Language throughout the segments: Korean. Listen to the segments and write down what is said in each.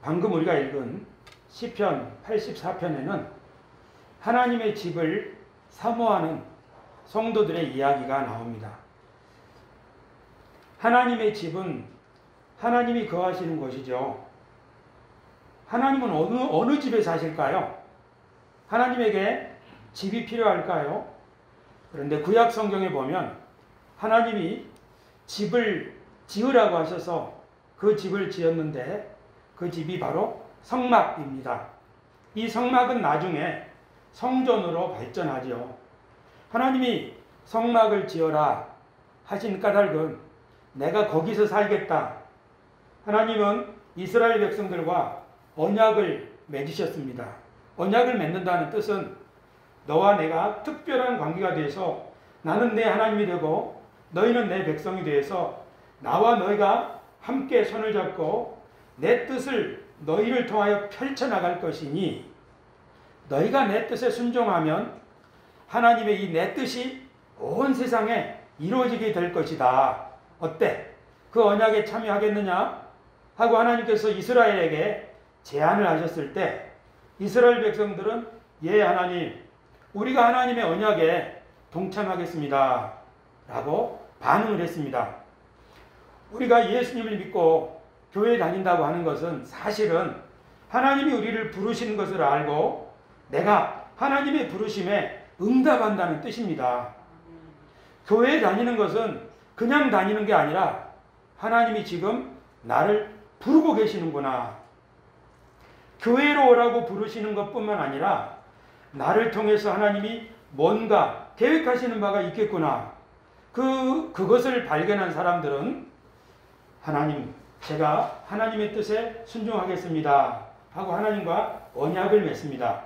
방금 우리가 읽은 시편 84편에는 하나님의 집을 사모하는 성도들의 이야기가 나옵니다. 하나님의 집은 하나님이 거하시는 곳이죠. 하나님은 어느 집에 사실까요? 하나님에게 집이 필요할까요? 그런데 구약 성경에 보면 하나님이 집을 지으라고 하셔서 그 집을 지었는데 그 집이 바로 성막입니다. 이 성막은 나중에 성전으로 발전하죠. 하나님이 성막을 지어라 하신 까닭은 내가 거기서 살겠다. 하나님은 이스라엘 백성들과 언약을 맺으셨습니다. 언약을 맺는다는 뜻은 너와 내가 특별한 관계가 돼서 나는 내 하나님이 되고 너희는 내 백성이 되어서 나와 너희가 함께 손을 잡고 내 뜻을 너희를 통하여 펼쳐나갈 것이니 너희가 내 뜻에 순종하면 하나님의 이 내 뜻이 온 세상에 이루어지게 될 것이다. 어때? 그 언약에 참여하겠느냐? 하고 하나님께서 이스라엘에게 제안을 하셨을 때 이스라엘 백성들은 예 하나님 우리가 하나님의 언약에 동참하겠습니다. 라고 반응을 했습니다. 우리가 예수님을 믿고 교회에 다닌다고 하는 것은 사실은 하나님이 우리를 부르시는 것을 알고 내가 하나님의 부르심에 응답한다는 뜻입니다. 교회에 다니는 것은 그냥 다니는 게 아니라 하나님이 지금 나를 부르고 계시는구나. 교회로 오라고 부르시는 것뿐만 아니라 나를 통해서 하나님이 뭔가 계획하시는 바가 있겠구나. 그것을 발견한 사람들은 하나님, 제가 하나님의 뜻에 순종하겠습니다. 하고 하나님과 언약을 맺습니다.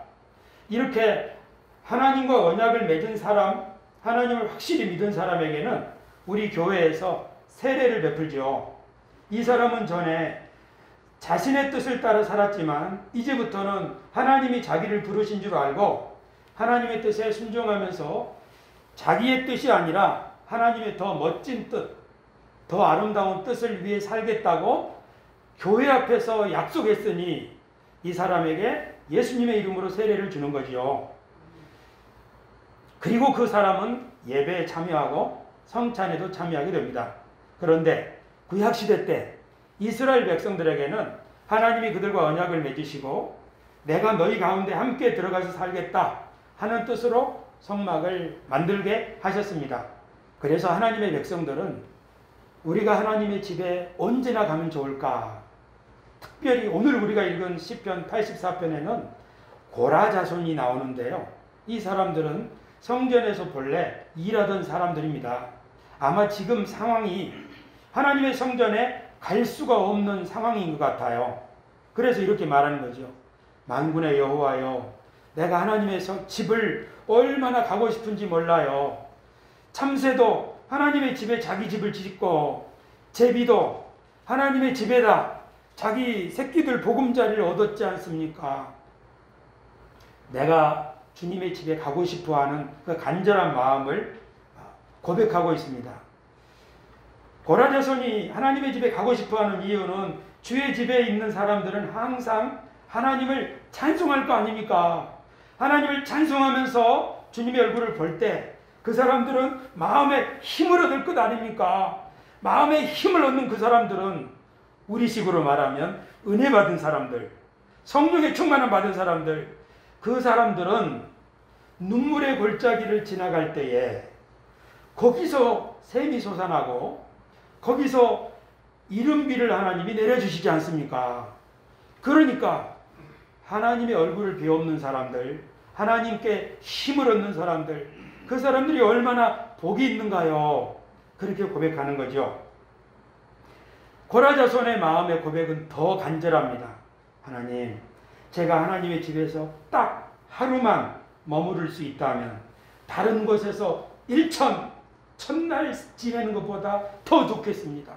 이렇게 하나님과 언약을 맺은 사람, 하나님을 확실히 믿은 사람에게는 우리 교회에서 세례를 베풀죠. 이 사람은 전에 자신의 뜻을 따라 살았지만 이제부터는 하나님이 자기를 부르신 줄 알고 하나님의 뜻에 순종하면서 자기의 뜻이 아니라 하나님의 더 멋진 뜻, 더 아름다운 뜻을 위해 살겠다고 교회 앞에서 약속했으니 이 사람에게 예수님의 이름으로 세례를 주는 거지요. 그리고 그 사람은 예배에 참여하고 성찬에도 참여하게 됩니다. 그런데 구약시대 때 이스라엘 백성들에게는 하나님이 그들과 언약을 맺으시고 내가 너희 가운데 함께 들어가서 살겠다 하는 뜻으로 성막을 만들게 하셨습니다. 그래서 하나님의 백성들은 우리가 하나님의 집에 언제나 가면 좋을까? 특별히 오늘 우리가 읽은 시편 84편에는 고라 자손이 나오는데요. 이 사람들은 성전에서 본래 일하던 사람들입니다. 아마 지금 상황이 하나님의 성전에 갈 수가 없는 상황인 것 같아요. 그래서 이렇게 말하는 거죠. 만군의 여호와여, 내가 하나님의 집을 얼마나 가고 싶은지 몰라요. 참새도 하나님의 집에 자기 집을 짓고 제비도 하나님의 집에다 자기 새끼들 보금자리를 얻었지 않습니까? 내가 주님의 집에 가고 싶어하는 그 간절한 마음을 고백하고 있습니다. 고라 자손이 하나님의 집에 가고 싶어하는 이유는 주의 집에 있는 사람들은 항상 하나님을 찬송할 거 아닙니까? 하나님을 찬송하면서 주님의 얼굴을 볼 때 그 사람들은 마음에 힘을 얻을 것 아닙니까? 마음에 힘을 얻는 그 사람들은 우리식으로 말하면 은혜 받은 사람들, 성령의 충만함 받은 사람들, 그 사람들은 눈물의 골짜기를 지나갈 때에 거기서 샘이 솟아나고 거기서 이른비를 하나님이 내려주시지 않습니까? 그러니까 하나님의 얼굴을 비옵는 사람들, 하나님께 힘을 얻는 사람들, 그 사람들이 얼마나 복이 있는가요? 그렇게 고백하는 거죠. 고라 자손의 마음의 고백은 더 간절합니다. 하나님, 제가 하나님의 집에서 딱 하루만 머무를 수 있다면 다른 곳에서 천날 지내는 것보다 더 좋겠습니다.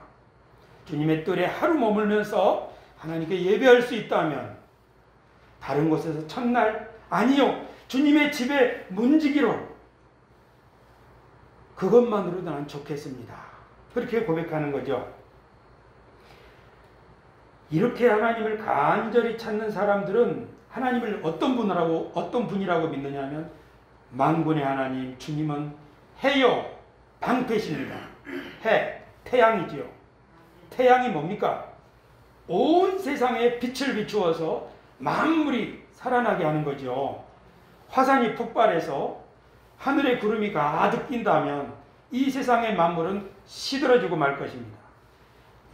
주님의 뜰에 하루 머물면서 하나님께 예배할 수 있다면 다른 곳에서 천날, 아니요, 주님의 집에 문지기로 그것만으로도 난 좋겠습니다. 그렇게 고백하는 거죠. 이렇게 하나님을 간절히 찾는 사람들은 하나님을 어떤 분이라고 믿느냐 하면 만군의 하나님 주님은 해요 방패십니다. 해, 태양이지요. 태양이 뭡니까? 온 세상에 빛을 비추어서 만물이 살아나게 하는 거죠. 화산이 폭발해서 하늘에 구름이 가득 낀다면 이 세상의 만물은 시들어지고 말 것입니다.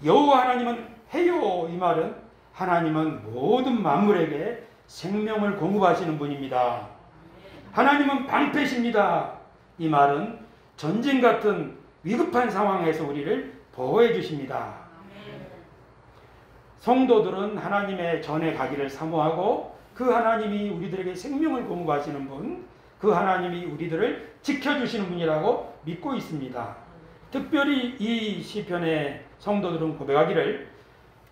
여호와 하나님은 해요, 이 말은 하나님은 모든 만물에게 생명을 공급하시는 분입니다. 하나님은 방패십니다. 이 말은 전쟁 같은 위급한 상황에서 우리를 보호해 주십니다. 성도들은 하나님의 전에 가기를 사모하고 그 하나님이 우리들에게 생명을 공급하시는 분, 그 하나님이 우리들을 지켜주시는 분이라고 믿고 있습니다. 특별히 이 시편의 성도들은 고백하기를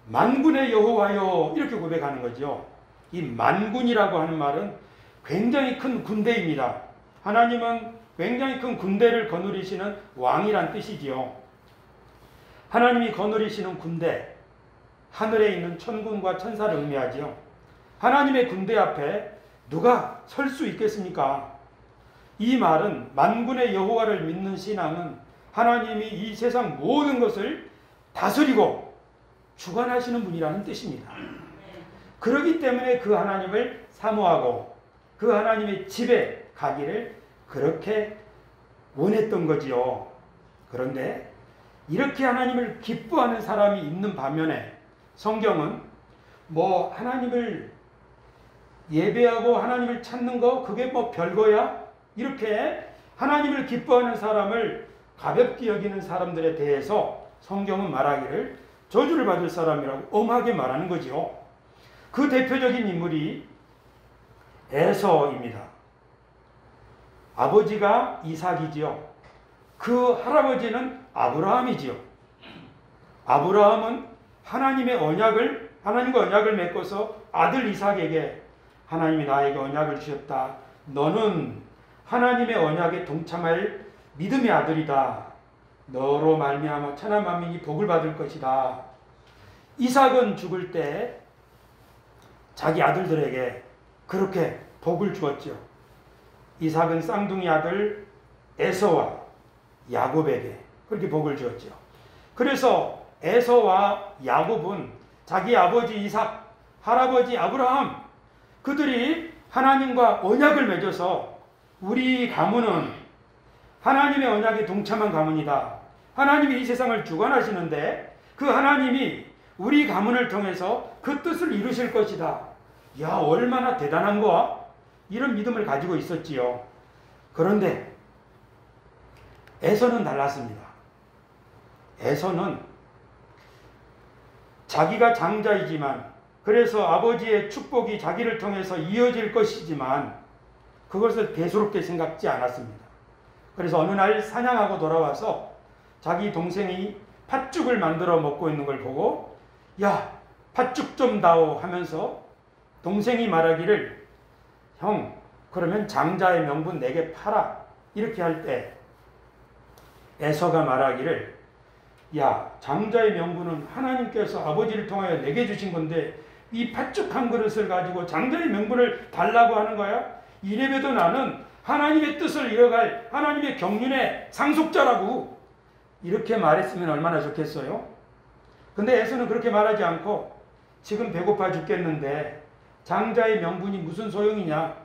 만군의 여호와여 이렇게 고백하는 거죠. 이 만군이라고 하는 말은 굉장히 큰 군대입니다. 하나님은 굉장히 큰 군대를 거느리시는 왕이란 뜻이지요. 하나님이 거느리시는 군대, 하늘에 있는 천군과 천사를 의미하지요. 하나님의 군대 앞에 누가 설 수 있겠습니까? 이 말은 만군의 여호와를 믿는 신앙은 하나님이 이 세상 모든 것을 다스리고 주관하시는 분이라는 뜻입니다. 그렇기 때문에 그 하나님을 사모하고 그 하나님의 집에 가기를 그렇게 원했던 거지요. 그런데 이렇게 하나님을 기뻐하는 사람이 있는 반면에 성경은 뭐 하나님을 예배하고 하나님을 찾는 거 그게 뭐 별거야? 이렇게 하나님을 기뻐하는 사람을 가볍게 여기는 사람들에 대해서 성경은 말하기를 저주를 받을 사람이라고 엄하게 말하는 거지요. 그 대표적인 인물이 에서입니다. 아버지가 이삭이지요. 그 할아버지는 아브라함이지요. 아브라함은 하나님과 언약을 맺고서 아들 이삭에게 하나님이 나에게 언약을 주셨다. 너는 하나님의 언약에 동참할 믿음의 아들이다. 너로 말미암아 천하 만민이 복을 받을 것이다. 이삭은 죽을 때 자기 아들들에게 그렇게 복을 주었죠. 이삭은 쌍둥이 아들 에서와 야곱에게 그렇게 복을 주었죠. 그래서 에서와 야곱은 자기 아버지 이삭, 할아버지 아브라함 그들이 하나님과 언약을 맺어서 우리 가문은 하나님의 언약에 동참한 가문이다. 하나님이 이 세상을 주관하시는데 그 하나님이 우리 가문을 통해서 그 뜻을 이루실 것이다. 야, 얼마나 대단한 거야? 이런 믿음을 가지고 있었지요. 그런데 에서는 달랐습니다. 에서는 자기가 장자이지만 그래서 아버지의 축복이 자기를 통해서 이어질 것이지만 그것을 대수롭게 생각지 않았습니다. 그래서 어느 날 사냥하고 돌아와서 자기 동생이 팥죽을 만들어 먹고 있는 걸 보고 야, 팥죽 좀 다오 하면서 동생이 말하기를 형, 그러면 장자의 명분 내게 팔아. 이렇게 할 때 에서가 말하기를 야, 장자의 명분은 하나님께서 아버지를 통하여 내게 주신 건데 이 팥죽 한 그릇을 가지고 장자의 명분을 달라고 하는 거야? 이래봬도 나는 하나님의 뜻을 이뤄갈 하나님의 경륜의 상속자라고 이렇게 말했으면 얼마나 좋겠어요? 근데 에서는 그렇게 말하지 않고 지금 배고파 죽겠는데 장자의 명분이 무슨 소용이냐?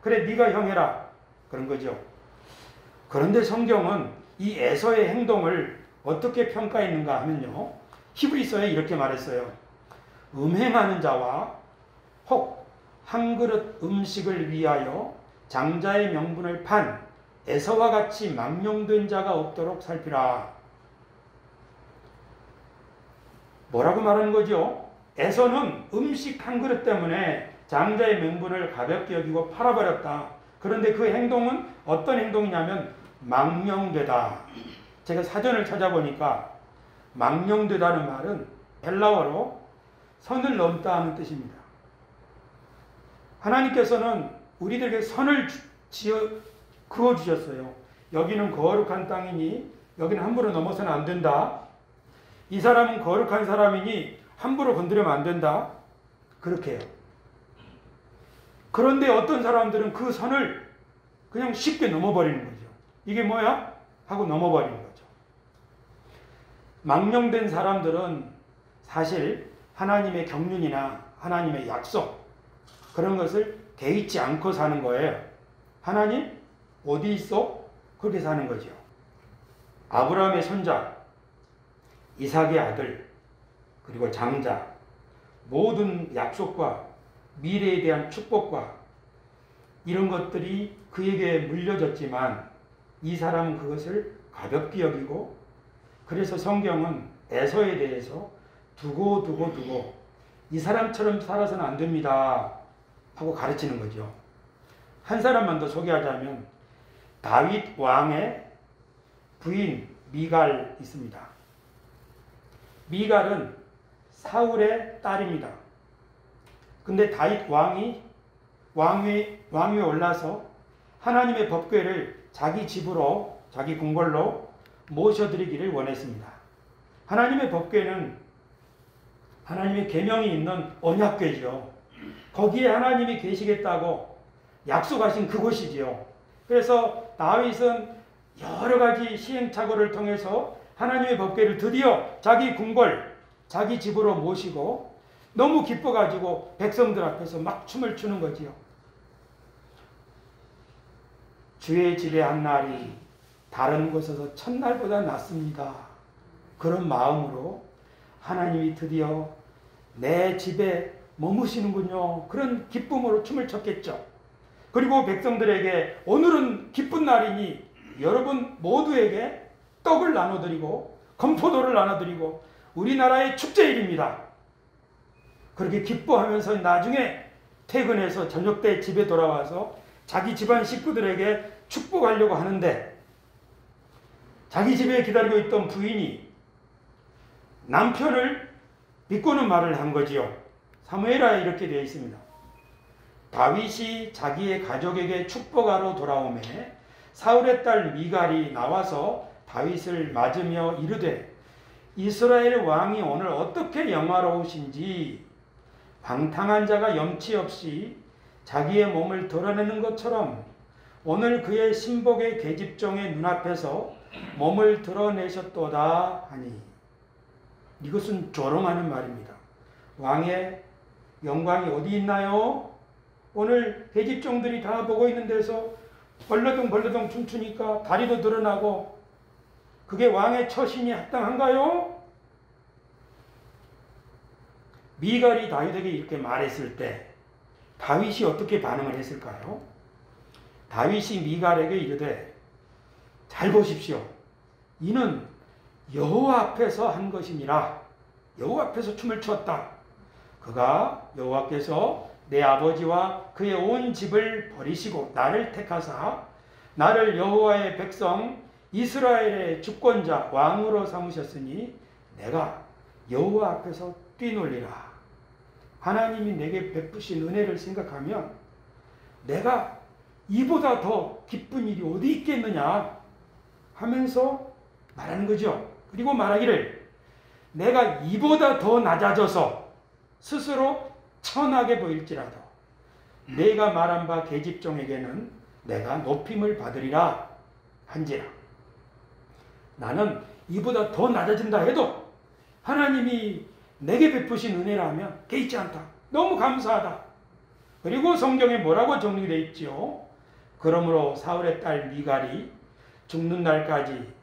그래 네가 형해라. 그런 거죠. 그런데 성경은 이 에서의 행동을 어떻게 평가했는가 하면요. 히브리서에 이렇게 말했어요. 음행하는 자와 혹 한 그릇 음식을 위하여 장자의 명분을 판 에서와 같이 망령된 자가 없도록 살피라. 뭐라고 말하는 거죠? 에서는 음식 한 그릇 때문에 장자의 명분을 가볍게 여기고 팔아버렸다. 그런데 그 행동은 어떤 행동이냐면 망령되다. 제가 사전을 찾아보니까 망령되다는 말은 헬라어로 선을 넘다 하는 뜻입니다. 하나님께서는 우리들에게 선을 그어주셨어요. 여기는 거룩한 땅이니 여기는 함부로 넘어서는 안 된다. 이 사람은 거룩한 사람이니 함부로 건드리면 안 된다. 그렇게 해요. 그런데 어떤 사람들은 그 선을 그냥 쉽게 넘어버리는 거죠. 이게 뭐야? 하고 넘어버리는 거죠. 망령된 사람들은 사실 하나님의 경륜이나 하나님의 약속 그런 것을 개의치 않고 사는 거예요. 하나님 어디 있어? 그렇게 사는 거죠. 아브라함의 손자, 이삭의 아들, 그리고 장자, 모든 약속과 미래에 대한 축복과 이런 것들이 그에게 물려졌지만 이 사람은 그것을 가볍게 여기고, 그래서 성경은 에서에 대해서 두고 이 사람처럼 살아서는 안 됩니다 하고 가르치는 거죠. 한 사람만 더 소개하자면 다윗 왕의 부인 미갈 있습니다. 미갈은 사울의 딸입니다. 근데 다윗 왕위에 올라서 하나님의 법궤를 자기 집으로, 자기 궁궐로 모셔드리기를 원했습니다. 하나님의 법궤는 하나님의 계명이 있는 언약궤죠. 거기에 하나님이 계시겠다고 약속하신 그곳이지요. 그래서 다윗은 여러 가지 시행착오를 통해서 하나님의 법궤를 드디어 자기 궁궐, 자기 집으로 모시고 너무 기뻐가지고 백성들 앞에서 막 춤을 추는 거지요. 주의 집에 한 날이 다른 곳에서 첫날보다 낫습니다. 그런 마음으로 하나님이 드디어 내 집에 머무시는군요. 그런 기쁨으로 춤을 췄겠죠. 그리고 백성들에게 오늘은 기쁜 날이니 여러분 모두에게 떡을 나눠드리고 건포도를 나눠드리고 우리나라의 축제일입니다. 그렇게 기뻐하면서 나중에 퇴근해서 저녁 때 집에 돌아와서 자기 집안 식구들에게 축복하려고 하는데, 자기 집에 기다리고 있던 부인이 남편을 비꼬는 말을 한 거지요. 사무엘하에 이렇게 되어 있습니다. 다윗이 자기의 가족에게 축복하러 돌아오매 사울의 딸 미갈이 나와서 다윗을 맞으며 이르되 이스라엘 왕이 오늘 어떻게 영화로우신지, 방탕한 자가 염치 없이 자기의 몸을 드러내는 것처럼 오늘 그의 신복의 계집종의 눈앞에서 몸을 드러내셨도다 하니. 이것은 조롱하는 말입니다. 왕의 영광이 어디 있나요? 오늘 계집종들이 다 보고 있는 데서 벌러덩 춤추니까 다리도 드러나고 그게 왕의 처신이 합당한가요? 미갈이 다윗에게 이렇게 말했을 때 다윗이 어떻게 반응을 했을까요? 다윗이 미갈에게 이르되 잘 보십시오. 이는 여호와 앞에서 한 것이니라. 여호와 앞에서 춤을 추었다. 그가 여호와께서 내 아버지와 그의 온 집을 버리시고 나를 택하사 나를 여호와의 백성 이스라엘의 주권자 왕으로 삼으셨으니 내가 여호와 앞에서 뛰놀리라. 하나님이 내게 베푸신 은혜를 생각하면 내가 이보다 더 기쁜 일이 어디 있겠느냐 하면서 말하는 거죠. 그리고 말하기를 내가 이보다 더 낮아져서 스스로 천하게 보일지라도 내가 말한 바 계집종에게는 내가 높임을 받으리라 한지라. 나는 이보다 더 낮아진다 해도 하나님이 내게 베푸신 은혜라면 개의치 않다. 너무 감사하다. 그리고 성경에 뭐라고 정리되어 있죠? 그러므로 사울의 딸 미갈이 죽는 날까지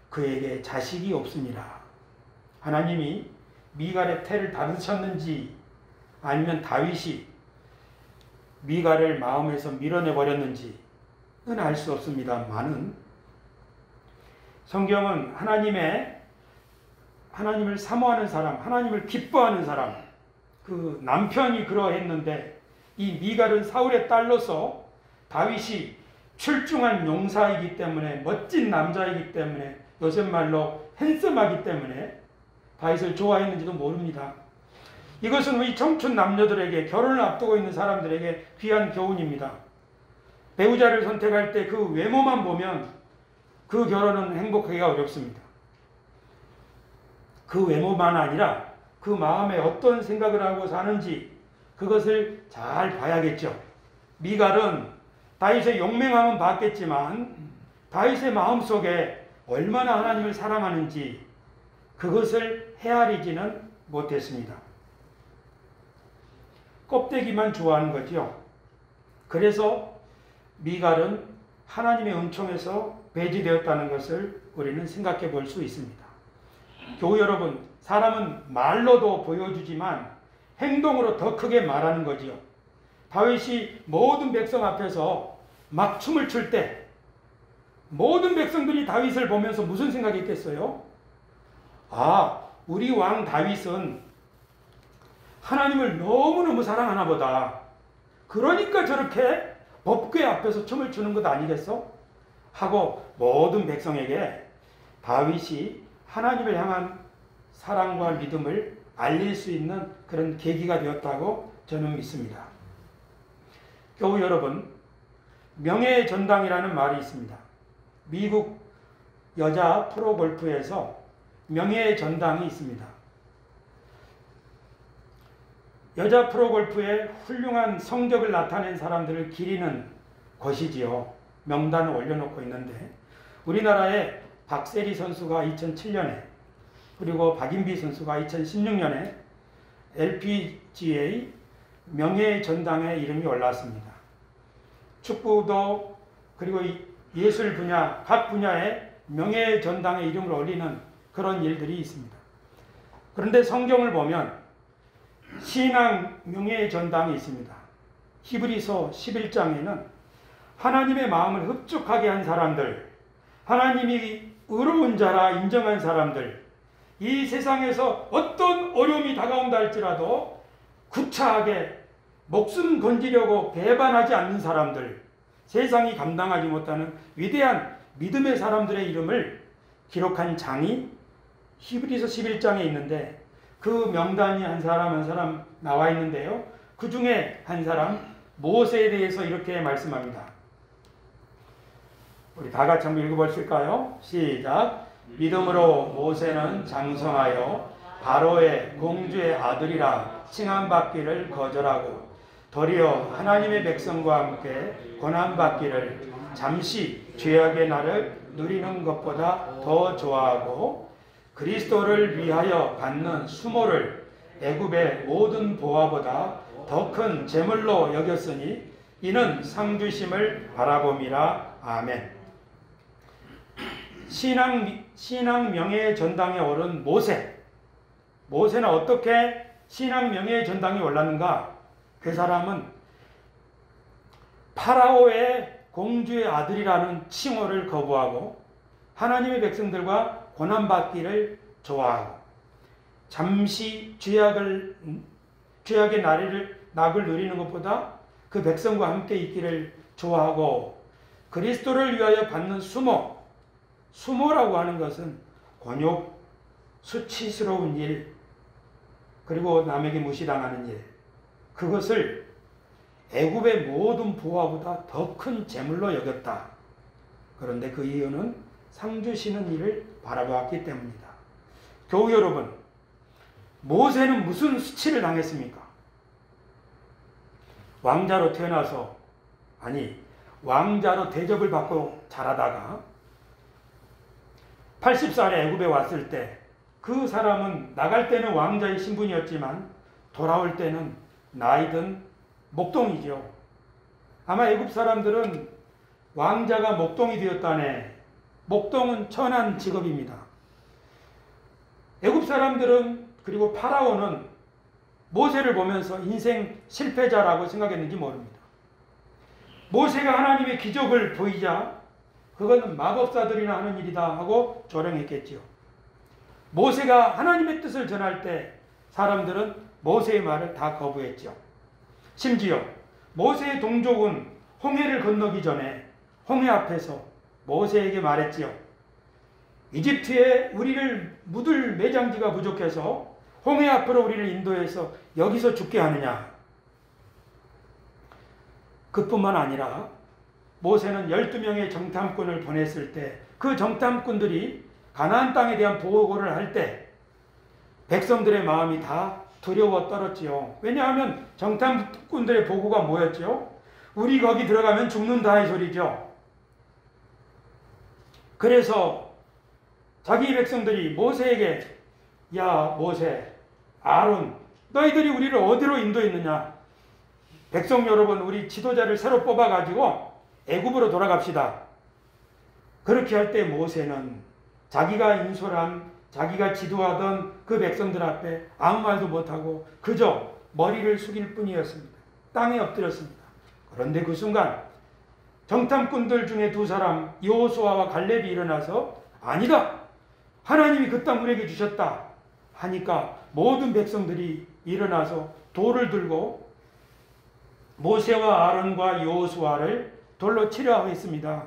그에게 자식이 없습니다. 하나님이 미갈의 태를 닫으셨는지 아니면 다윗이 미갈을 마음에서 밀어내버렸는지는 알 수 없습니다만은 성경은 하나님을 사모하는 사람, 하나님을 기뻐하는 사람, 그 남편이 그러했는데 이 미갈은 사울의 딸로서 다윗이 출중한 용사이기 때문에 멋진 남자이기 때문에 요새 말로 핸섬하기 때문에 다윗을 좋아했는지도 모릅니다. 이것은 우리 청춘 남녀들에게, 결혼을 앞두고 있는 사람들에게 귀한 교훈입니다. 배우자를 선택할 때 그 외모만 보면 그 결혼은 행복하기가 어렵습니다. 그 외모만 아니라 그 마음에 어떤 생각을 하고 사는지 그것을 잘 봐야겠죠. 미갈은 다윗의 용맹함은 봤겠지만 다윗의 마음속에 얼마나 하나님을 사랑하는지 그것을 헤아리지는 못했습니다. 껍데기만 좋아하는 거죠. 그래서 미갈은 하나님의 은총에서 배제되었다는 것을 우리는 생각해 볼 수 있습니다. 교우 여러분, 사람은 말로도 보여주지만 행동으로 더 크게 말하는 거지요. 다윗이 모든 백성 앞에서 막 춤을 출 때 모든 백성들이 다윗을 보면서 무슨 생각했겠어요? 아, 우리 왕 다윗은 하나님을 너무너무 사랑하나 보다. 그러니까 저렇게 법궤 앞에서 춤을 추는 것 아니겠어? 하고 모든 백성에게 다윗이 하나님을 향한 사랑과 믿음을 알릴 수 있는 그런 계기가 되었다고 저는 믿습니다. 교우 여러분, 명예의 전당이라는 말이 있습니다. 미국 여자 프로골프에서 명예의 전당이 있습니다. 여자 프로골프의 훌륭한 성적을 나타낸 사람들을 기리는 것이지요. 명단을 올려놓고 있는데 우리나라의 박세리 선수가 2007년에 그리고 박인비 선수가 2016년에 LPGA 명예의 전당에 이름이 올랐습니다. 축구도 그리고 예술 분야 각 분야의 명예의 전당에 이름을 올리는 그런 일들이 있습니다. 그런데 성경을 보면 신앙 명예의 전당이 있습니다. 히브리서 11장에는 하나님의 마음을 흡족하게 한 사람들, 하나님이 의로운 자라 인정한 사람들, 이 세상에서 어떤 어려움이 다가온다 할지라도 구차하게 목숨 건지려고 배반하지 않는 사람들, 세상이 감당하지 못하는 위대한 믿음의 사람들의 이름을 기록한 장이 히브리서 11장에 있는데 그 명단이 한 사람 한 사람 나와 있는데요. 그 중에 한 사람 모세에 대해서 이렇게 말씀합니다. 우리 다 같이 한번 읽어보실까요? 시작. 믿음으로 모세는 장성하여 바로의 공주의 아들이라 칭함받기를 거절하고 도리어 하나님의 백성과 함께 고난받기를 잠시 죄악의 날을 누리는 것보다 더 좋아하고 그리스도를 위하여 받는 수모를 애굽의 모든 보화보다 더 큰 재물로 여겼으니 이는 상 주심을 바라봄이라. 아멘. 신앙 명예의 전당에 오른 모세는 어떻게 신앙 명예의 전당에 올랐는가? 그 사람은 파라오의 공주의 아들이라는 칭호를 거부하고 하나님의 백성들과 고난받기를 좋아하고 잠시 죄악의 낙을 누리는 것보다 그 백성과 함께 있기를 좋아하고 그리스도를 위하여 받는 수모라고 하는 것은 곤욕, 수치스러운 일, 그리고 남에게 무시당하는 일, 그것을 애굽의 모든 부하보다 더 큰 재물로 여겼다. 그런데 그 이유는 상 주시는 일을 바라보았기 때문이다. 교우 여러분, 모세는 무슨 수치를 당했습니까? 왕자로 태어나서 왕자로 대접을 받고 자라다가 80살에 애굽에 왔을 때 그 사람은 나갈 때는 왕자의 신분이었지만 돌아올 때는 나이든 목동이죠. 아마 애굽 사람들은 왕자가 목동이 되었다네. 목동은 천한 직업입니다. 애굽 사람들은 그리고 파라오는 모세를 보면서 인생 실패자라고 생각했는지 모릅니다. 모세가 하나님의 기적을 보이자 그건 마법사들이나 하는 일이다 하고 조롱했겠지요. 모세가 하나님의 뜻을 전할 때 사람들은 모세의 말을 다 거부했죠. 심지어 모세의 동족은 홍해를 건너기 전에 홍해 앞에서 모세에게 말했지요. 이집트에 우리를 묻을 매장지가 부족해서 홍해 앞으로 우리를 인도해서 여기서 죽게 하느냐. 그뿐만 아니라 모세는 12명의 정탐꾼을 보냈을 때 그 정탐꾼들이 가나안 땅에 대한 보고를 할 때 백성들의 마음이 다 두려워 떨었지요. 왜냐하면 정탐꾼들의 보고가 뭐였죠? 우리 거기 들어가면 죽는다 이 소리죠. 그래서 자기 백성들이 모세에게 야 모세, 아론, 너희들이 우리를 어디로 인도했느냐? 백성 여러분, 우리 지도자를 새로 뽑아가지고 애굽으로 돌아갑시다. 그렇게 할 때 모세는 자기가 인솔한, 자기가 지도하던 그 백성들 앞에 아무 말도 못하고 그저 머리를 숙일 뿐이었습니다. 땅에 엎드렸습니다. 그런데 그 순간 정탐꾼들 중에 두 사람 여호수아와 갈렙이 일어나서 아니다, 하나님이 그 땅 우리에게 주셨다 하니까 모든 백성들이 일어나서 돌을 들고 모세와 아론과 여호수아를 돌로 치려 했습니다.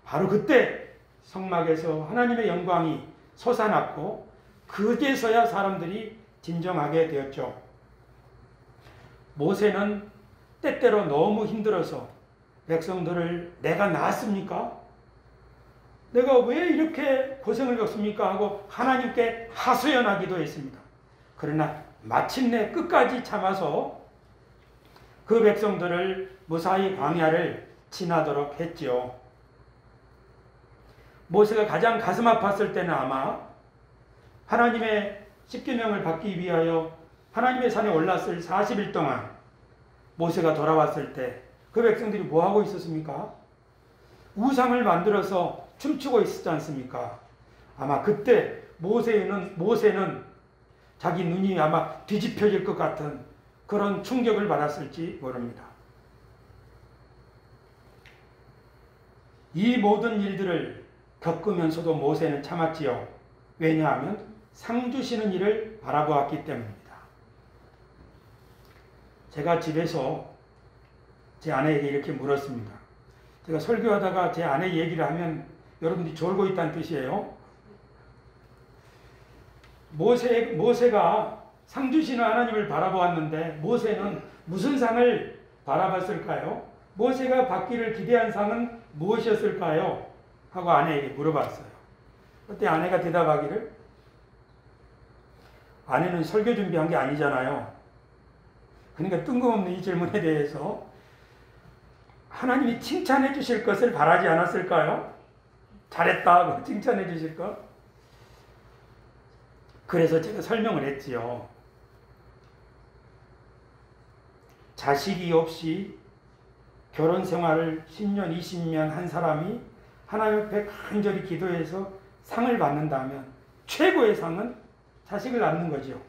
바로 그때 성막에서 하나님의 영광이 솟아났고 그제서야 사람들이 진정하게 되었죠. 모세는 때때로 너무 힘들어서 백성들을 내가 낳았습니까? 내가 왜 이렇게 고생을 겪습니까? 하고 하나님께 하소연하기도 했습니다. 그러나 마침내 끝까지 참아서 그 백성들을 무사히 광야를 지나도록 했지요. 모세가 가장 가슴 아팠을 때는 아마 하나님의 십계명을 받기 위하여 하나님의 산에 올랐을 40일 동안 모세가 돌아왔을 때 그 백성들이 뭐하고 있었습니까? 우상을 만들어서 춤추고 있었지 않습니까? 아마 그때 모세는 자기 눈이 아마 뒤집혀질 것 같은 그런 충격을 받았을지 모릅니다. 이 모든 일들을 겪으면서도 모세는 참았지요. 왜냐하면 상 주시는 일을 바라보았기 때문입니다. 제가 집에서 제 아내에게 이렇게 물었습니다. 제가 설교하다가 제 아내 얘기를 하면 여러분들이 졸고 있다는 뜻이에요. 모세가 상 주시는 하나님을 바라보았는데 모세는 무슨 상을 바라봤을까요? 모세가 받기를 기대한 상은 무엇이었을까요? 하고 아내에게 물어봤어요. 그때 아내가 대답하기를, 아내는 설교 준비한 게 아니잖아요. 그러니까 뜬금없는 이 질문에 대해서 하나님이 칭찬해 주실 것을 바라지 않았을까요? 잘했다 칭찬해 주실 것. 그래서 제가 설명을 했지요. 자식이 없이 결혼 생활을 10년, 20년 한 사람이 하나님 앞에 간절히 기도해서 상을 받는다면 최고의 상은 자식을 낳는 거죠.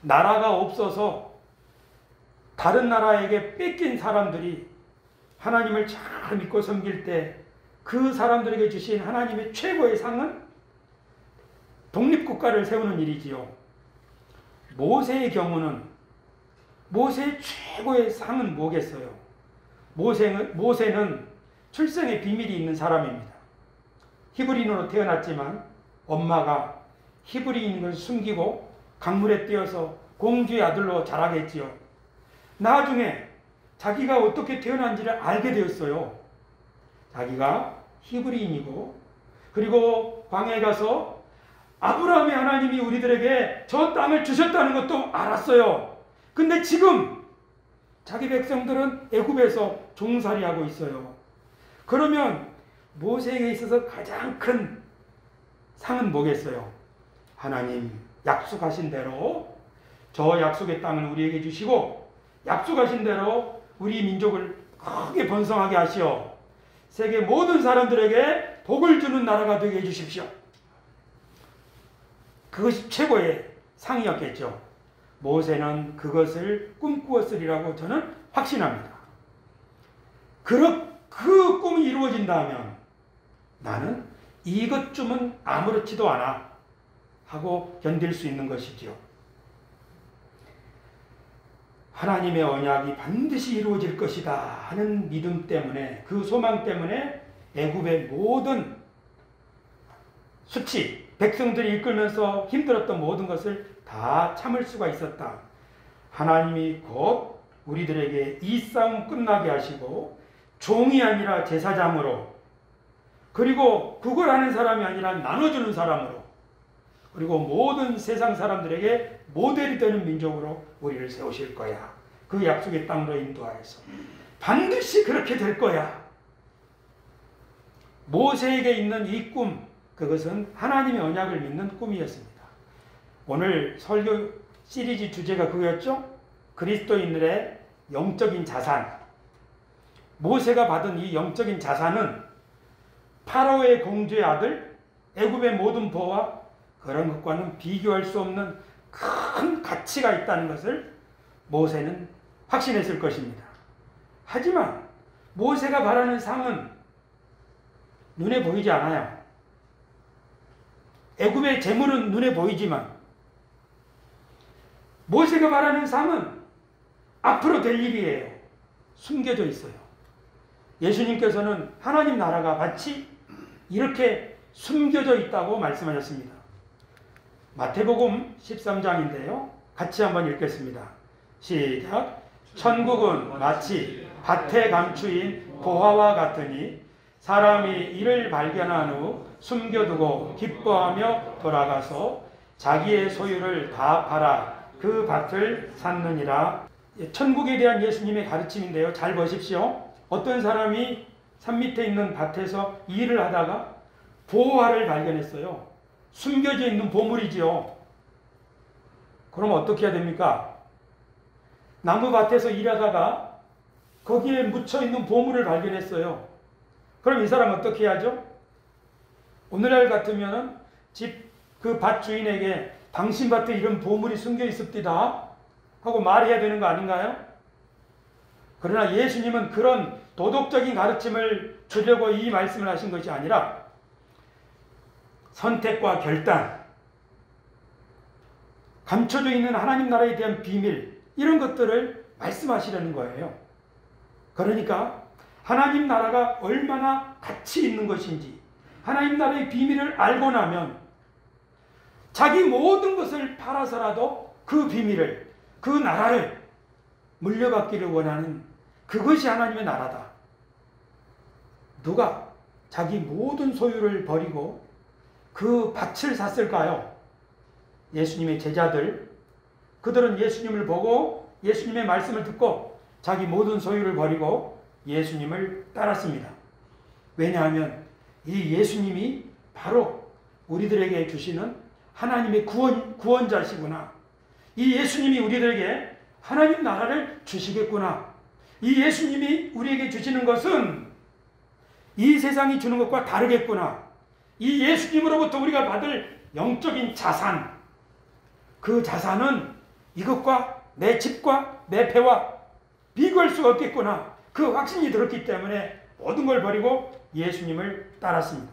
나라가 없어서 다른 나라에게 뺏긴 사람들이 하나님을 잘 믿고 섬길 때 그 사람들에게 주신 하나님의 최고의 상은 독립국가를 세우는 일이지요. 모세의 경우는 모세의 최고의 상은 뭐겠어요? 모세는 출생의 비밀이 있는 사람입니다. 히브리인으로 태어났지만 엄마가 히브리인인 것을 숨기고 강물에 뛰어서 공주의 아들로 자라겠지요. 나중에 자기가 어떻게 태어난지를 알게 되었어요. 자기가 히브리인이고 그리고 광야에 가서 아브라함의 하나님이 우리들에게 저 땅을 주셨다는 것도 알았어요. 근데 지금 자기 백성들은 애굽에서 종살이하고 있어요. 그러면 모세에게 있어서 가장 큰 상은 뭐겠어요? 하나님 약속하신 대로 저 약속의 땅을 우리에게 주시고 약속하신 대로 우리 민족을 크게 번성하게 하시어 세계 모든 사람들에게 복을 주는 나라가 되게 해주십시오. 그것이 최고의 상이었겠죠. 모세는 그것을 꿈꾸었으리라고 저는 확신합니다. 그 꿈이 이루어진다면 나는 이것쯤은 아무렇지도 않아 하고 견딜 수 있는 것이죠. 하나님의 언약이 반드시 이루어질 것이다 하는 믿음 때문에, 그 소망 때문에 애굽의 모든 수치, 백성들이 이끌면서 힘들었던 모든 것을 다 참을 수가 있었다. 하나님이 곧 우리들에게 이 싸움 끝나게 하시고 종이 아니라 제사장으로, 그리고 구걸하는 사람이 아니라 나눠주는 사람으로, 그리고 모든 세상 사람들에게 모델이 되는 민족으로 우리를 세우실 거야. 그 약속의 땅으로 인도하여서 반드시 그렇게 될 거야. 모세에게 있는 이 꿈, 그것은 하나님의 언약을 믿는 꿈이었습니다. 오늘 설교 시리즈 주제가 그거였죠? 그리스도인들의 영적인 자산. 모세가 받은 이 영적인 자산은 파라오의 공주의 아들, 애굽의 모든 보와 그런 것과는 비교할 수 없는 큰 가치가 있다는 것을 모세는 확신했을 것입니다. 하지만 모세가 바라는 상은 눈에 보이지 않아요. 애굽의 재물은 눈에 보이지만 모세가 바라는 상은 앞으로 될 일이에요. 숨겨져 있어요. 예수님께서는 하나님 나라가 마치 이렇게 숨겨져 있다고 말씀하셨습니다. 마태복음 13장인데요. 같이 한번 읽겠습니다. 시작. 천국은 마치 밭에 감추인 보화와 같으니 사람이 이를 발견한 후 숨겨두고 기뻐하며 돌아가서 자기의 소유를 다 팔아 그 밭을 샀느니라. 천국에 대한 예수님의 가르침인데요. 잘 보십시오. 어떤 사람이 산 밑에 있는 밭에서 일을 하다가 보화를 발견했어요. 숨겨져 있는 보물이지요. 그럼 어떻게 해야 됩니까? 나무밭에서 일하다가 거기에 묻혀있는 보물을 발견했어요. 그럼 이 사람 어떻게 해야죠? 오늘날 같으면 집 그 밭 주인에게 당신 밭에 이런 보물이 숨겨 있습니다 하고 말해야 되는 거 아닌가요? 그러나 예수님은 그런 도덕적인 가르침을 주려고 이 말씀을 하신 것이 아니라 선택과 결단, 감춰져 있는 하나님 나라에 대한 비밀, 이런 것들을 말씀하시려는 거예요. 그러니까 하나님 나라가 얼마나 가치 있는 것인지, 하나님 나라의 비밀을 알고 나면 자기 모든 것을 팔아서라도 그 비밀을, 그 나라를 물려받기를 원하는, 그것이 하나님의 나라다. 누가 자기 모든 소유를 버리고 그 밭을 샀을까요? 예수님의 제자들. 그들은 예수님을 보고 예수님의 말씀을 듣고 자기 모든 소유를 버리고 예수님을 따랐습니다. 왜냐하면 이 예수님이 바로 우리들에게 주시는 하나님의 구원자시구나. 이 예수님이 우리들에게 하나님 나라를 주시겠구나. 이 예수님이 우리에게 주시는 것은 이 세상이 주는 것과 다르겠구나. 이 예수님으로부터 우리가 받을 영적인 자산, 그 자산은 이것과 내 집과 내 배와 비교할 수가 없겠구나. 그 확신이 들었기 때문에 모든 걸 버리고 예수님을 따랐습니다.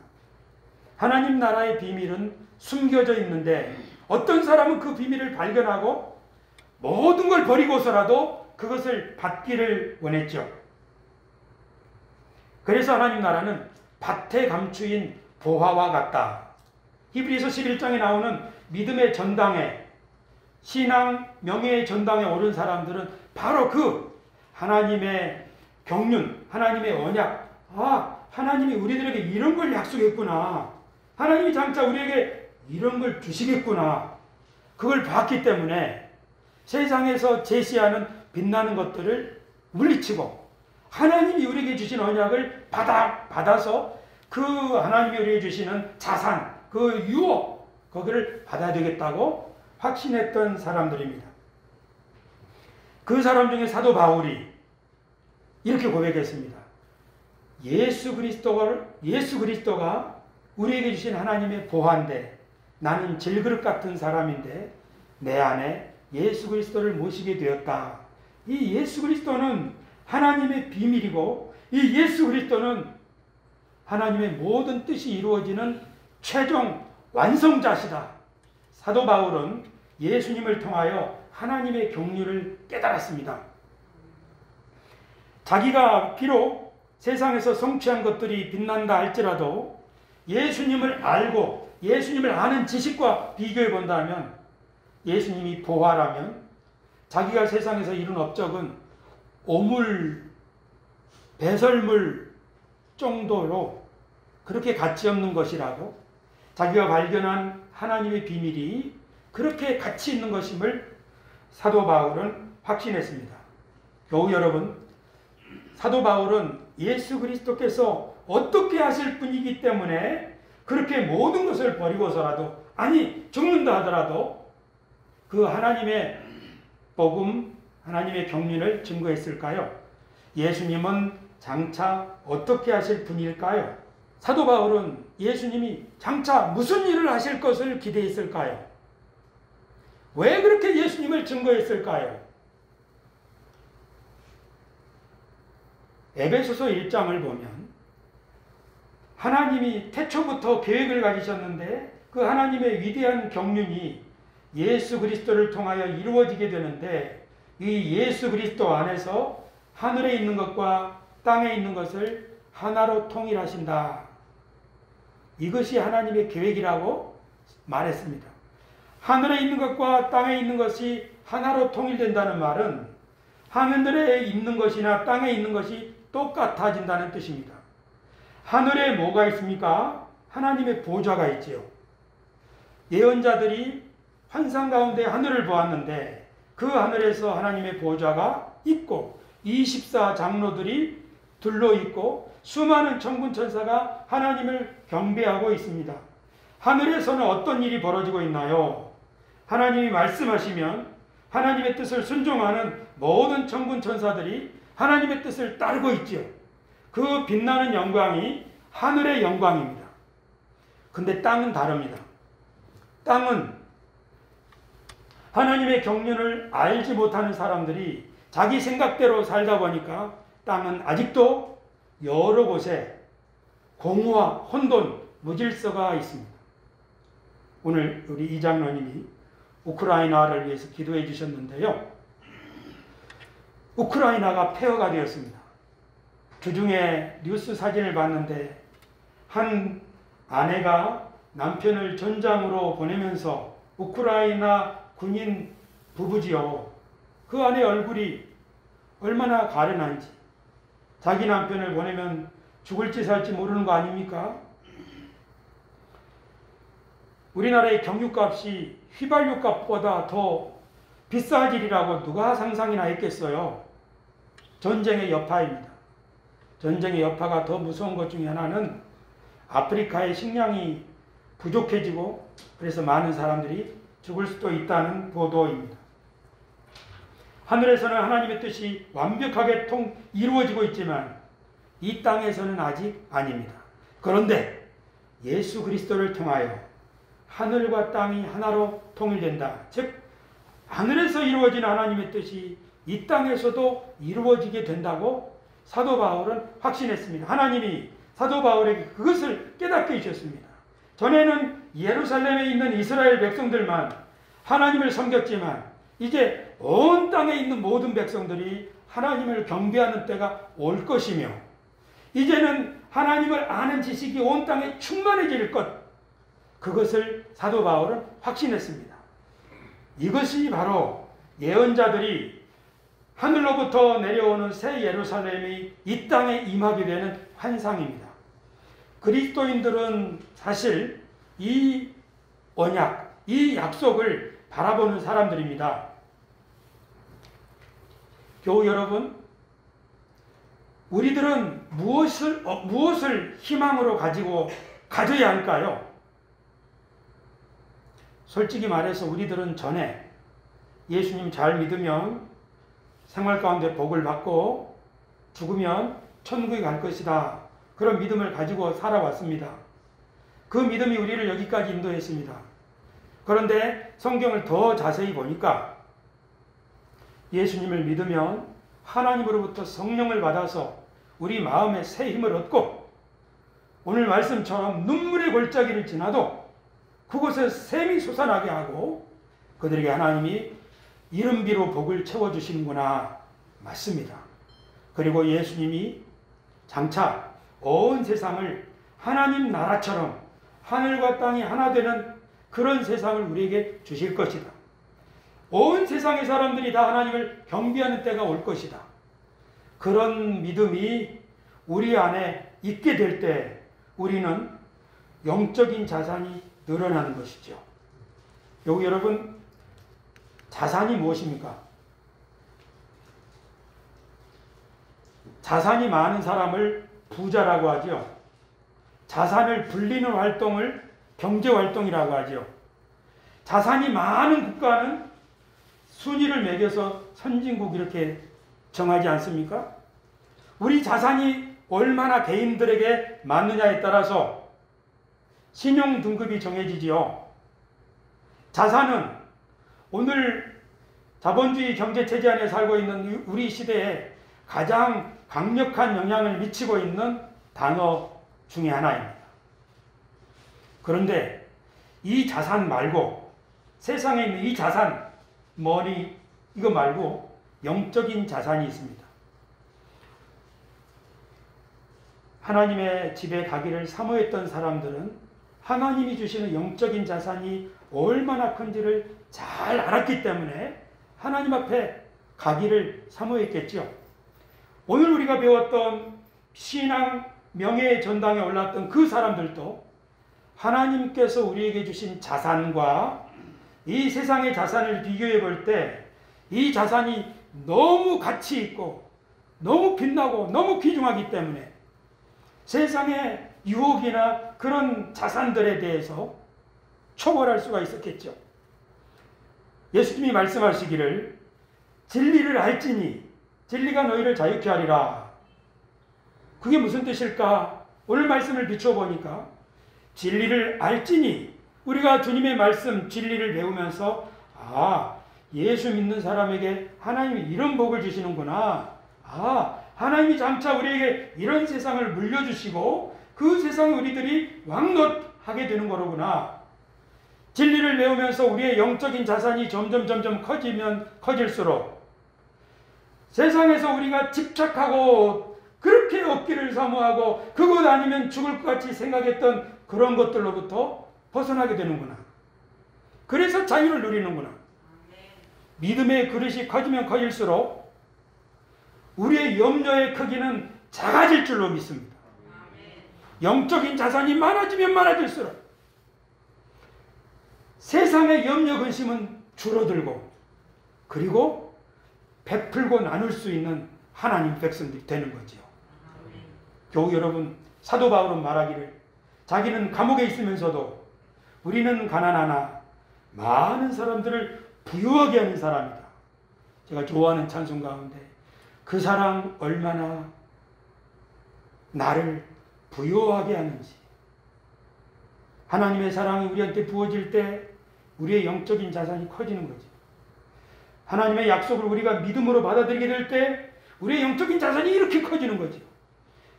하나님 나라의 비밀은 숨겨져 있는데 어떤 사람은 그 비밀을 발견하고 모든 걸 버리고서라도 그것을 받기를 원했죠. 그래서 하나님 나라는 밭에 감추인 보화와 같다. 히브리서 11장에 나오는 믿음의 전당에, 신앙 명예의 전당에 오른 사람들은 바로 그 하나님의 경륜, 하나님의 언약, 하나님이 우리들에게 이런 걸 약속했구나. 하나님이 장차 우리에게 이런 걸 주시겠구나. 그걸 봤기 때문에 세상에서 제시하는 빛나는 것들을 물리치고 하나님이 우리에게 주신 언약을 받아서 그 하나님이 우리에게 주시는 자산, 그 유업, 거기를 받아야 되겠다고 확신했던 사람들입니다. 그 사람 중에 사도 바울이 이렇게 고백했습니다. 예수 그리스도가 우리에게 주신 하나님의 보화인데 나는 질그릇 같은 사람인데 내 안에 예수 그리스도를 모시게 되었다. 이 예수 그리스도는 하나님의 비밀이고 이 예수 그리스도는 하나님의 모든 뜻이 이루어지는 최종 완성자시다. 사도 바울은 예수님을 통하여 하나님의 경륜을 깨달았습니다. 자기가 비록 세상에서 성취한 것들이 빛난다 할지라도 예수님을 알고 예수님을 아는 지식과 비교해 본다면 예수님이 보화라면 자기가 세상에서 이룬 업적은 오물, 배설물 정도로 그렇게 가치 없는 것이라고 자기가 발견한 하나님의 비밀이 그렇게 가치 있는 것임을 사도 바울은 확신했습니다. 교우 여러분, 사도 바울은 예수 그리스도께서 어떻게 하실 분이기 때문에 그렇게 모든 것을 버리고서라도, 아니 죽는다 하더라도 그 하나님의 복음, 하나님의 경륜을 증거했을까요? 예수님은 장차 어떻게 하실 분일까요? 사도 바울은 예수님이 장차 무슨 일을 하실 것을 기대했을까요? 왜 그렇게 예수님을 증거했을까요? 에베소서 1장을 보면 하나님이 태초부터 계획을 가지셨는데 그 하나님의 위대한 경륜이 예수 그리스도를 통하여 이루어지게 되는데, 이 예수 그리스도 안에서 하늘에 있는 것과 땅에 있는 것을 하나로 통일하신다. 이것이 하나님의 계획이라고 말했습니다. 하늘에 있는 것과 땅에 있는 것이 하나로 통일된다는 말은 하늘에 있는 것이나 땅에 있는 것이 똑같아진다는 뜻입니다. 하늘에 뭐가 있습니까? 하나님의 보좌가 있지요. 예언자들이 환상 가운데 하늘을 보았는데 그 하늘에서 하나님의 보좌가 있고 24 장로들이 둘러있고 수많은 천군 천사가 하나님을 경배하고 있습니다. 하늘에서는 어떤 일이 벌어지고 있나요? 하나님이 말씀하시면 하나님의 뜻을 순종하는 모든 천군 천사들이 하나님의 뜻을 따르고 있지요. 그 빛나는 영광이 하늘의 영광입니다. 근데 땅은 다릅니다. 땅은 하나님의 경륜을 알지 못하는 사람들이 자기 생각대로 살다 보니까 땅은 아직도 여러 곳에 공허와 혼돈, 무질서가 있습니다. 오늘 우리 이장로님이 우크라이나를 위해서 기도해 주셨는데요. 우크라이나가 폐허가 되었습니다. 주중에 뉴스 사진을 봤는데 한 아내가 남편을 전장으로 보내면서 우크라이나 군인 부부지요. 그 아내 얼굴이 얼마나 가련한지, 자기 남편을 보내면 죽을지 살지 모르는 거 아닙니까? 우리나라의 경유값이 휘발유값보다 더 비싸지리라고 누가 상상이나 했겠어요. 전쟁의 여파입니다. 전쟁의 여파가 더 무서운 것 중에 하나는 아프리카의 식량이 부족해지고 그래서 많은 사람들이 죽을 수도 있다는 보도입니다. 하늘에서는 하나님의 뜻이 완벽하게 이루어지고 있지만 이 땅에서는 아직 아닙니다. 그런데 예수 그리스도를 통하여 하늘과 땅이 하나로 통일된다. 즉 하늘에서 이루어진 하나님의 뜻이 이 땅에서도 이루어지게 된다고 사도 바울은 확신했습니다. 하나님이 사도 바울에게 그것을 깨닫게 해주셨습니다. 전에는 예루살렘에 있는 이스라엘 백성들만 하나님을 섬겼지만 이제 온 땅에 있는 모든 백성들이 하나님을 경배하는 때가 올 것이며 이제는 하나님을 아는 지식이 온 땅에 충만해질 것, 그것을 사도 바울은 확신했습니다. 이것이 바로 예언자들이 하늘로부터 내려오는 새 예루살렘이 이 땅에 임하게 되는 환상입니다. 그리스도인들은 사실 이 언약, 이 약속을 바라보는 사람들입니다. 교우 여러분, 우리들은 무엇을 희망으로 가져야 할까요? 솔직히 말해서 우리들은 전에 예수님 잘 믿으면 생활 가운데 복을 받고 죽으면 천국에 갈 것이다. 그런 믿음을 가지고 살아왔습니다. 그 믿음이 우리를 여기까지 인도했습니다. 그런데 성경을 더 자세히 보니까 예수님을 믿으면 하나님으로부터 성령을 받아서 우리 마음에 새 힘을 얻고 오늘 말씀처럼 눈물의 골짜기를 지나도 그곳에 샘이 솟아나게 하고 그들에게 하나님이 이른비로 복을 채워주시는구나. 맞습니다. 그리고 예수님이 장차 온 세상을 하나님 나라처럼 하늘과 땅이 하나 되는 그런 세상을 우리에게 주실 것이다. 온 세상의 사람들이 다 하나님을 경배하는 때가 올 것이다. 그런 믿음이 우리 안에 있게 될 때 우리는 영적인 자산이 늘어나는 것이죠. 여기 여러분, 자산이 무엇입니까? 자산이 많은 사람을 부자라고 하죠. 자산을 불리는 활동을 경제활동이라고 하죠. 자산이 많은 국가는 순위를 매겨서 선진국 이렇게 정하지 않습니까? 우리 자산이 얼마나 개인들에게 맞느냐에 따라서 신용 등급이 정해지지요. 자산은 오늘 자본주의 경제체제 안에 살고 있는 우리 시대에 가장 강력한 영향을 미치고 있는 단어 중에 하나입니다. 그런데 이 자산 말고, 세상에 있는 이 자산, 머니, 이거 말고 영적인 자산이 있습니다. 하나님의 집에 가기를 사모했던 사람들은 하나님이 주시는 영적인 자산이 얼마나 큰지를 잘 알았기 때문에 하나님 앞에 가기를 사모했겠죠. 오늘 우리가 배웠던 신앙 명예의 전당에 올랐던 그 사람들도 하나님께서 우리에게 주신 자산과 이 세상의 자산을 비교해 볼 때 이 자산이 너무 가치 있고 너무 빛나고 너무 귀중하기 때문에 세상의 유혹이나 그런 자산들에 대해서 초월할 수가 있었겠죠. 예수님이 말씀하시기를 진리를 알지니 진리가 너희를 자유케 하리라. 그게 무슨 뜻일까? 오늘 말씀을 비춰보니까 진리를 알지니, 우리가 주님의 말씀 진리를 배우면서 예수 믿는 사람에게 하나님이 이런 복을 주시는구나. 하나님이 장차 우리에게 이런 세상을 물려주시고 그 세상에 우리들이 왕노하게 되는 거로구나. 진리를 배우면서 우리의 영적인 자산이 점점 커지면 커질수록 세상에서 우리가 집착하고 그렇게 얻기를 사모하고 그것 아니면 죽을 것 같이 생각했던 그런 것들로부터 벗어나게 되는구나. 그래서 자유를 누리는구나. 믿음의 그릇이 커지면 커질수록 우리의 염려의 크기는 작아질 줄로 믿습니다. 영적인 자산이 많아지면 많아질수록 세상의 염려 근심은 줄어들고, 그리고 베풀고 나눌 수 있는 하나님 백성들이 되는 거지요. 교우 여러분, 사도 바울은 말하기를 자기는 감옥에 있으면서도 우리는 가난하나 많은 사람들을 부유하게 하는 사람이다. 제가 좋아하는 찬송 가운데 그 사랑 얼마나 나를 부유하게 하는지. 하나님의 사랑이 우리한테 부어질 때 우리의 영적인 자산이 커지는 거죠. 하나님의 약속을 우리가 믿음으로 받아들이게 될 때 우리의 영적인 자산이 이렇게 커지는 거죠.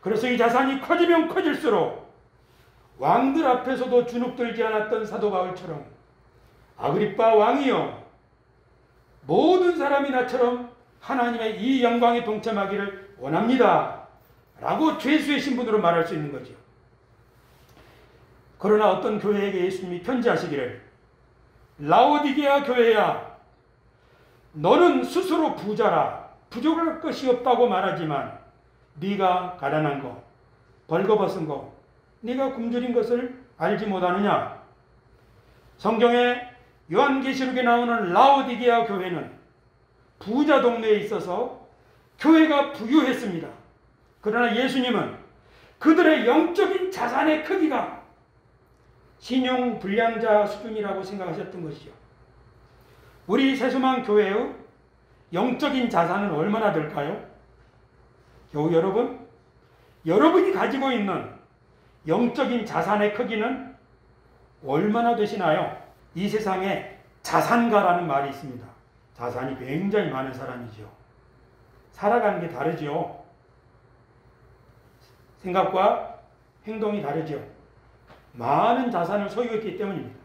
그래서 이 자산이 커지면 커질수록 왕들 앞에서도 주눅들지 않았던 사도 바울처럼 아그리빠 왕이여, 모든 사람이 나처럼 하나님의 이 영광에 동참하기를 원합니다 라고 죄수의 신분으로 말할 수 있는 거죠. 그러나 어떤 교회에게 예수님이 편지하시기를 라오디게아 교회야, 너는 스스로 부자라 부족할 것이 없다고 말하지만 네가 가난한 거, 벌거벗은 거, 네가 굶주린 것을 알지 못하느냐. 성경에 요한계시록에 나오는 라오디게아 교회는 부자 동네에 있어서 교회가 부유했습니다. 그러나 예수님은 그들의 영적인 자산의 크기가 신용 불량자 수준이라고 생각하셨던 것이죠. 우리 새소망 교회의 영적인 자산은 얼마나 될까요? 교우 여러분, 여러분이 가지고 있는 영적인 자산의 크기는 얼마나 되시나요? 이 세상에 자산가라는 말이 있습니다. 자산이 굉장히 많은 사람이죠. 살아가는 게 다르죠. 생각과 행동이 다르죠. 많은 자산을 소유했기 때문입니다.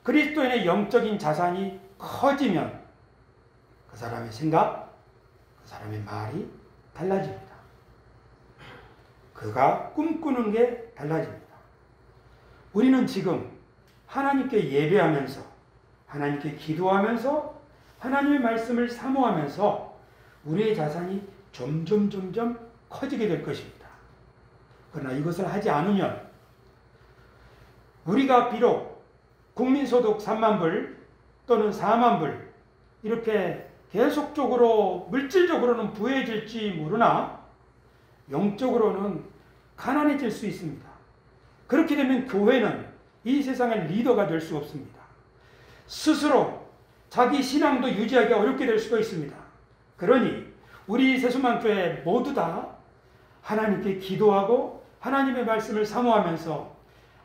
그리스도인의 영적인 자산이 커지면 그 사람의 생각, 그 사람의 말이 달라집니다. 그가 꿈꾸는 게 달라집니다. 우리는 지금 하나님께 예배하면서, 하나님께 기도하면서, 하나님의 말씀을 사모하면서 우리의 자산이 점점 커지게 될 것입니다. 그러나 이것을 하지 않으면 우리가 비록 국민소득 3만 불 또는 4만 불 이렇게 계속적으로 물질적으로는 부해질지 모르나 영적으로는 가난해질 수 있습니다. 그렇게 되면 교회는 이 세상의 리더가 될 수 없습니다. 스스로 자기 신앙도 유지하기 어렵게 될 수도 있습니다. 그러니 우리 세수만교회 모두 다 하나님께 기도하고 하나님의 말씀을 사모하면서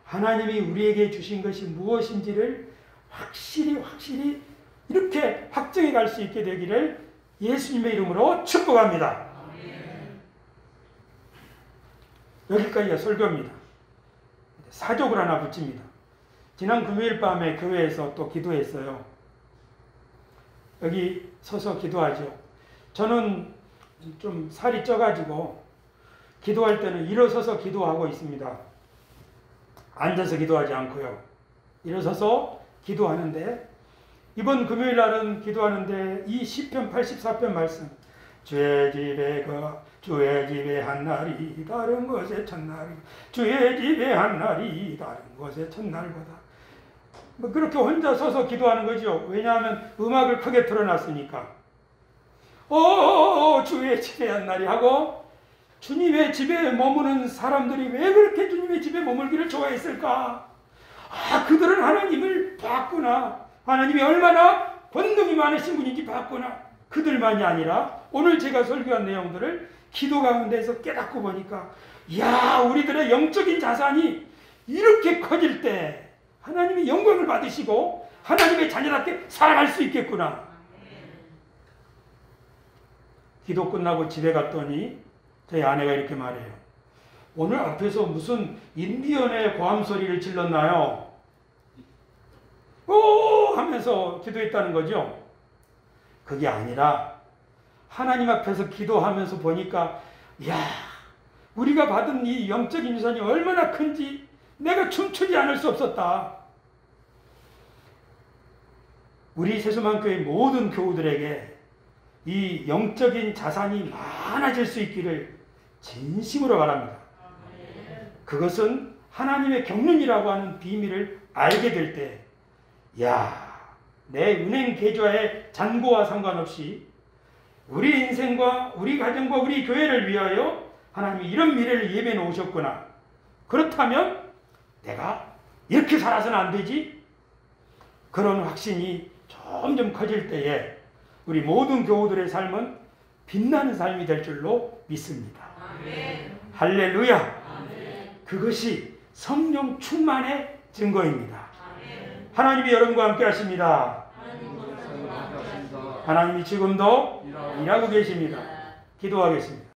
하나님이 우리에게 주신 것이 무엇인지를 확실히 이렇게 확정해 갈 수 있게 되기를 예수님의 이름으로 축복합니다. 여기까지가 설교입니다. 사족을 하나 붙입니다. 지난 금요일 밤에 교회에서 또 기도했어요. 여기 서서 기도하죠. 저는 좀 살이 쪄가지고 기도할 때는 일어서서 기도하고 있습니다. 앉아서 기도하지 않고요. 일어서서 기도하는데 이번 금요일 날은 기도하는데 이 시편 84편 말씀 주의 집에 한 날이 다른 것의 첫날이 주의 집에 한 날이 다른 것의 첫날보다 뭐 그렇게 혼자 서서 기도하는 거죠. 왜냐하면 음악을 크게 틀어놨으니까 주의 집에 한 날이 하고 주님의 집에 머무는 사람들이 왜 그렇게 주님의 집에 머물기를 좋아했을까? 그들은 하나님을 봤구나. 하나님이 얼마나 권능이 많으신 분인지 봤구나. 그들만이 아니라 오늘 제가 설교한 내용들을 기도 가운데서 깨닫고 보니까 우리들의 영적인 자산이 이렇게 커질 때 하나님이 영광을 받으시고 하나님의 자녀답게 살아갈 수 있겠구나. 기도 끝나고 집에 갔더니 저희 아내가 이렇게 말해요. 오늘 앞에서 무슨 인디언의 고함 소리를 질렀나요? 오! 하면서 기도했다는 거죠. 그게 아니라 하나님 앞에서 기도하면서 보니까 우리가 받은 이 영적인 유산이 얼마나 큰지 내가 춤추지 않을 수 없었다. 우리 세수만교회 모든 교우들에게 이 영적인 자산이 많아질 수 있기를 진심으로 바랍니다. 그것은 하나님의 경륜이라고 하는 비밀을 알게 될 때 내 은행 계좌의 잔고와 상관없이 우리 인생과 우리 가정과 우리 교회를 위하여 하나님이 이런 미래를 예비해 놓으셨구나. 그렇다면 내가 이렇게 살아서는 안 되지. 그런 확신이 점점 커질 때에 우리 모든 교우들의 삶은 빛나는 삶이 될 줄로 믿습니다. 아멘. 할렐루야. 아멘. 그것이 성령 충만의 증거입니다. 아멘. 하나님이 여러분과 함께 하십니다. 하나님이 지금도 일하고 계십니다. 기도하겠습니다.